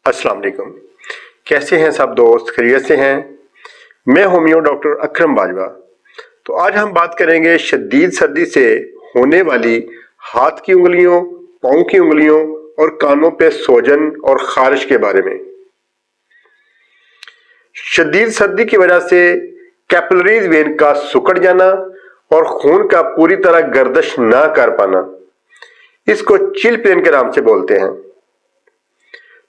अस्सलाम वालेकुम। कैसे हैं सब दोस्त? खैरियत से हैं? मैं होमियो डॉक्टर अकरम बाजवा। तो आज हम बात करेंगे शदीद सर्दी से होने वाली हाथ की उंगलियों, पाँव की उंगलियों और कानों पे सोजन और खारिश के बारे में। शदीद सर्दी की वजह से कैपिलरीज वेन का सिकुड़ जाना और खून का पूरी तरह गर्दिश ना कर पाना, इसको चिल प्लेन के नाम से बोलते हैं।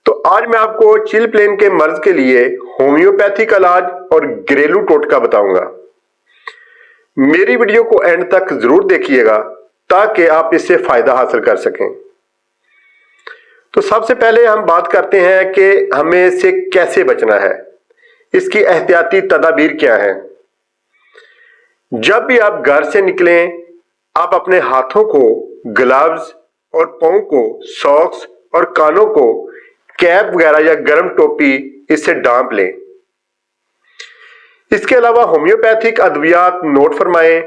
तो आज मैं आपको चिल प्लेन के मर्ज के लिए होम्योपैथिक इलाज और घरेलू टोटका बताऊंगा। मेरी वीडियो को एंड तक जरूर देखिएगा ताकि आप इससे फायदा हासिल कर सकें। तो सबसे पहले हम बात करते हैं कि हमें इससे कैसे बचना है, इसकी एहतियाती तदाबीर क्या है। जब भी आप घर से निकलें, आप अपने हाथों को ग्लव्स और पाँव को सॉक्स और कानों को कैप वगैरह या गर्म टोपी इससे ढांप लें। इसके अलावा होम्योपैथिक अद्वियात नोट फरमाएं।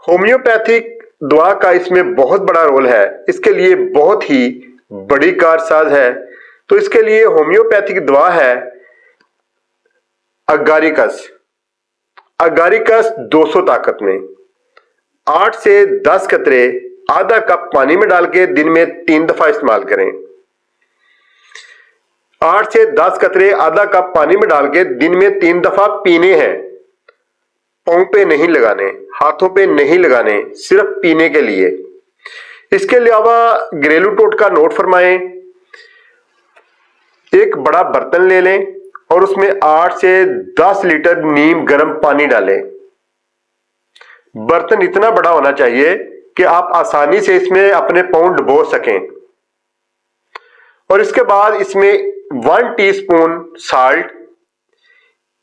होम्योपैथिक दवा का इसमें बहुत बड़ा रोल है, इसके लिए बहुत ही बड़ी कारसाज है। तो इसके लिए होम्योपैथिक दवा है अगारिकस। अगारिकस 200 ताकत में 8 से 10 कतरे आधा कप पानी में डाल के दिन में 3 दफा इस्तेमाल करें। 8 से 10 कतरे आधा कप पानी में डाल के दिन में 3 दफा पीने हैं। पाँव पे नहीं लगाने, हाथों पे नहीं लगाने, सिर्फ पीने के लिए। इसके अलावा घरेलू टोटका नोट फरमाएं। एक बड़ा बर्तन ले लें और उसमें 8 से 10 लीटर नीम गर्म पानी डालें। बर्तन इतना बड़ा होना चाहिए कि आप आसानी से इसमें अपने पाँव डुबो सकें। और इसके बाद इसमें 1 टीस्पून साल्ट,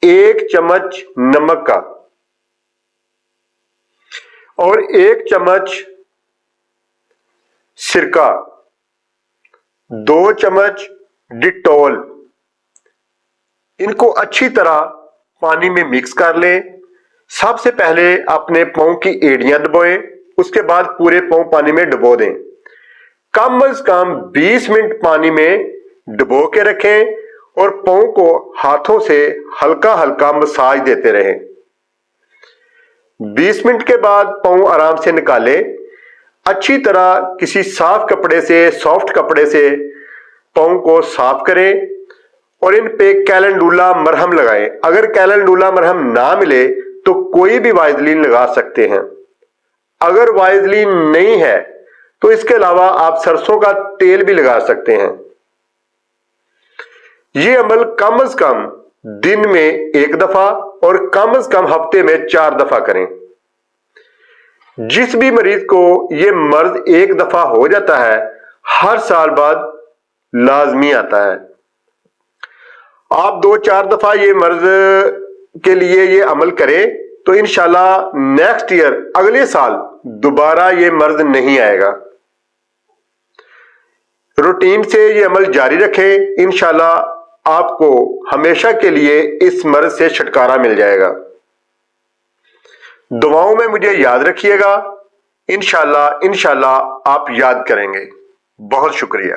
1 चम्मच नमक का और 1 चम्मच सिरका, 2 चम्मच डिटॉल, इनको अच्छी तरह पानी में मिक्स कर लें। सबसे पहले अपने पाँव की एड़ियां दबाएं, उसके बाद पूरे पाँव पानी में डुबो दें। कम से कम 20 मिनट पानी में डुबो के रखें और पाँव को हाथों से हल्का हल्का मसाज देते रहें। 20 मिनट के बाद पाँव आराम से निकालें। अच्छी तरह किसी साफ कपड़े से, सॉफ्ट कपड़े से पाँव को साफ करें और इन पे कैलेंडुला मरहम लगाएं। अगर कैलेंडुला मरहम ना मिले तो कोई भी वाइजलीन लगा सकते हैं। अगर वाइजलीन नहीं है तो इसके अलावा आप सरसों का तेल भी लगा सकते हैं। ये अमल कम से कम दिन में 1 दफा और कम से कम हफ्ते में 4 दफा करें। जिस भी मरीज को ये मर्ज 1 दफा हो जाता है, हर साल बाद लाजमी आता है। आप 2-4 दफा ये मर्ज के लिए ये अमल करें तो इंशाल्लाह नेक्स्ट ईयर, अगले साल दोबारा ये मर्ज नहीं आएगा। रूटीन से ये अमल जारी रखें, इंशाल्लाह आपको हमेशा के लिए इस मर्ज से छुटकारा मिल जाएगा। दुआओं में मुझे याद रखिएगा। इंशाल्लाह आप याद करेंगे। बहुत शुक्रिया।